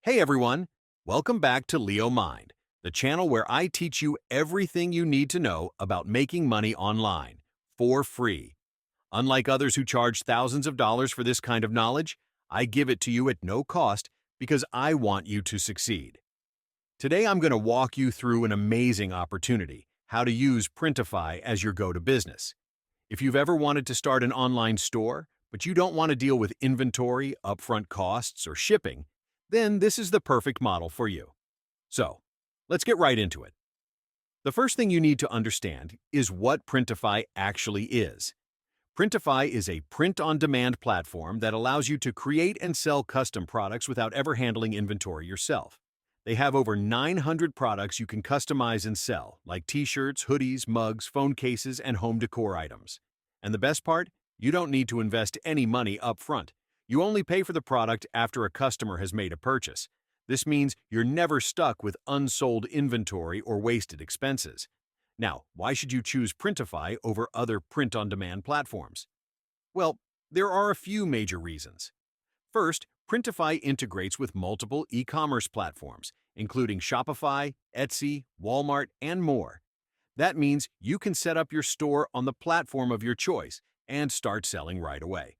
Hey everyone, welcome back to Leo Mind, the channel where I teach you everything you need to know about making money online for free. Unlike others who charge thousands of dollars for this kind of knowledge, I give it to you at no cost because I want you to succeed. Today I'm going to walk you through an amazing opportunity, how to use Printify as your go-to business. If you've ever wanted to start an online store, but you don't want to deal with inventory, upfront costs, or shipping, then this is the perfect model for you. So, let's get right into it. The first thing you need to understand is what Printify actually is. Printify is a print-on-demand platform that allows you to create and sell custom products without ever handling inventory yourself. They have over 900 products you can customize and sell, like t-shirts, hoodies, mugs, phone cases, and home decor items. And the best part? You don't need to invest any money up front. You only pay for the product after a customer has made a purchase. This means you're never stuck with unsold inventory or wasted expenses. Now, why should you choose Printify over other print-on-demand platforms? Well, there are a few major reasons. First, Printify integrates with multiple e-commerce platforms, including Shopify, Etsy, Walmart, and more. That means you can set up your store on the platform of your choice and start selling right away.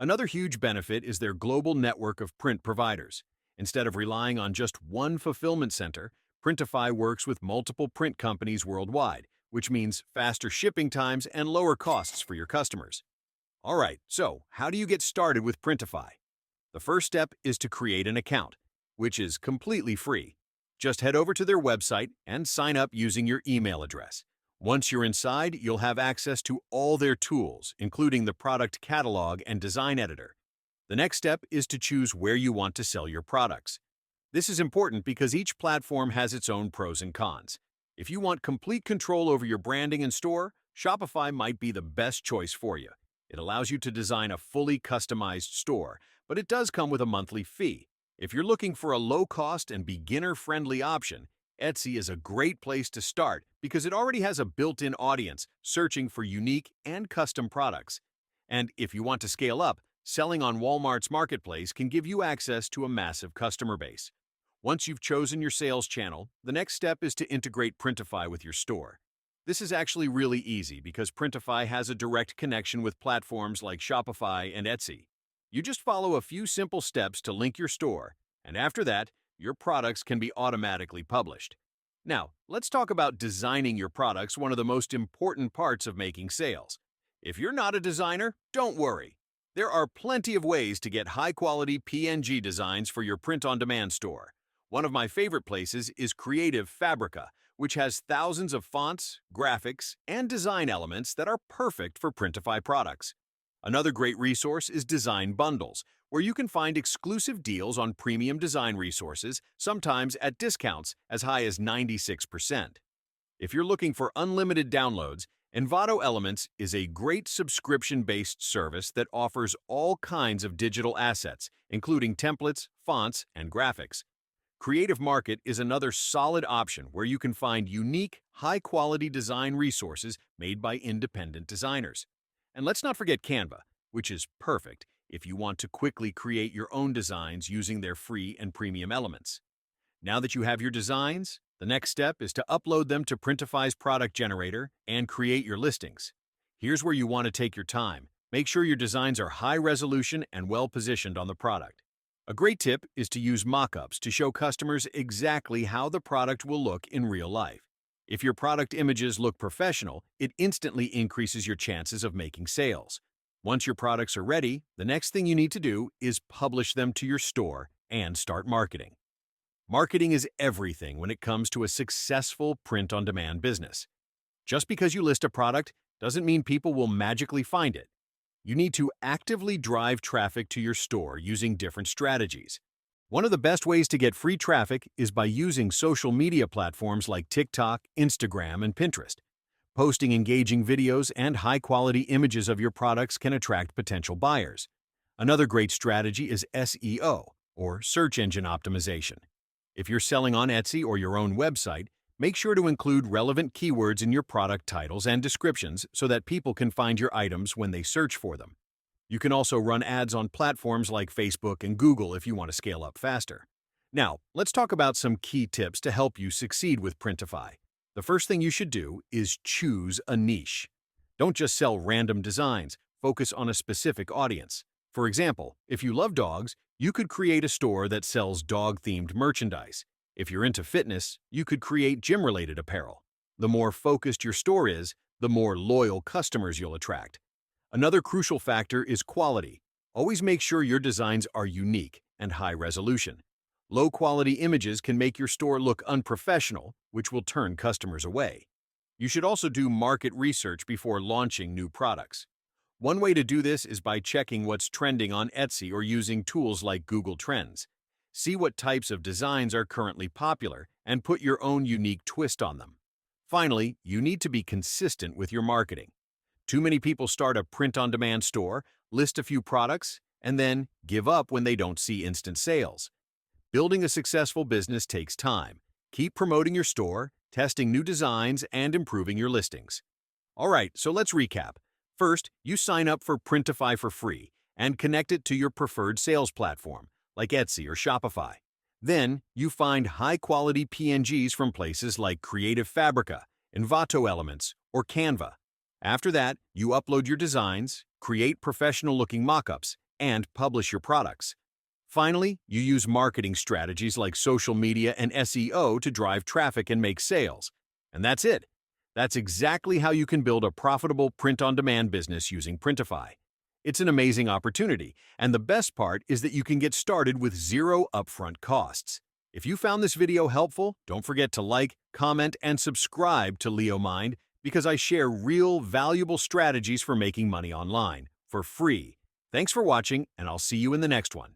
Another huge benefit is their global network of print providers. Instead of relying on just one fulfillment center, Printify works with multiple print companies worldwide, which means faster shipping times and lower costs for your customers. All right, so how do you get started with Printify? The first step is to create an account, which is completely free. Just head over to their website and sign up using your email address. Once you're inside, you'll have access to all their tools, including the product catalog and design editor. The next step is to choose where you want to sell your products. This is important because each platform has its own pros and cons. If you want complete control over your branding and store, Shopify might be the best choice for you. It allows you to design a fully customized store, but it does come with a monthly fee. If you're looking for a low-cost and beginner-friendly option, Etsy is a great place to start because it already has a built-in audience searching for unique and custom products. And if you want to scale up, selling on Walmart's marketplace can give you access to a massive customer base. Once you've chosen your sales channel, the next step is to integrate Printify with your store. This is actually really easy because Printify has a direct connection with platforms like Shopify and Etsy. You just follow a few simple steps to link your store, and after that, your products can be automatically published. Now, let's talk about designing your products, one of the most important parts of making sales. If you're not a designer, don't worry. There are plenty of ways to get high-quality PNG designs for your print-on-demand store. One of my favorite places is Creative Fabrica, which has thousands of fonts, graphics, and design elements that are perfect for Printify products. Another great resource is Design Bundles, where you can find exclusive deals on premium design resources, sometimes at discounts as high as 96%. If you're looking for unlimited downloads, Envato Elements is a great subscription-based service that offers all kinds of digital assets, including templates, fonts, and graphics. Creative Market is another solid option where you can find unique, high-quality design resources made by independent designers. And let's not forget Canva, which is perfect if you want to quickly create your own designs using their free and premium elements. Now that you have your designs, the next step is to upload them to Printify's product generator and create your listings. Here's where you want to take your time. Make sure your designs are high resolution and well positioned on the product. A great tip is to use mock-ups to show customers exactly how the product will look in real life. If your product images look professional, it instantly increases your chances of making sales. Once your products are ready, the next thing you need to do is publish them to your store and start marketing. Marketing is everything when it comes to a successful print-on-demand business. Just because you list a product doesn't mean people will magically find it. You need to actively drive traffic to your store using different strategies. One of the best ways to get free traffic is by using social media platforms like TikTok, Instagram, and Pinterest. Posting engaging videos and high-quality images of your products can attract potential buyers. Another great strategy is SEO, or search engine optimization. If you're selling on Etsy or your own website, make sure to include relevant keywords in your product titles and descriptions so that people can find your items when they search for them. You can also run ads on platforms like Facebook and Google if you want to scale up faster. Now, let's talk about some key tips to help you succeed with Printify. The first thing you should do is choose a niche. Don't just sell random designs, focus on a specific audience. For example, if you love dogs, you could create a store that sells dog-themed merchandise. If you're into fitness, you could create gym-related apparel. The more focused your store is, the more loyal customers you'll attract. Another crucial factor is quality. Always make sure your designs are unique and high resolution. Low-quality images can make your store look unprofessional, which will turn customers away. You should also do market research before launching new products. One way to do this is by checking what's trending on Etsy or using tools like Google Trends. See what types of designs are currently popular and put your own unique twist on them. Finally, you need to be consistent with your marketing. Too many people start a print-on-demand store, list a few products, and then give up when they don't see instant sales. Building a successful business takes time. Keep promoting your store, testing new designs, and improving your listings. All right, so let's recap. First, you sign up for Printify for free and connect it to your preferred sales platform, like Etsy or Shopify. Then, you find high-quality PNGs from places like Creative Fabrica, Envato Elements, or Canva. After that, you upload your designs, create professional-looking mockups, and publish your products. Finally, you use marketing strategies like social media and SEO to drive traffic and make sales. And that's it. That's exactly how you can build a profitable print-on-demand business using Printify. It's an amazing opportunity, and the best part is that you can get started with zero upfront costs. If you found this video helpful, don't forget to like, comment, and subscribe to Leo Mind because I share real, valuable strategies for making money online for free. Thanks for watching, and I'll see you in the next one.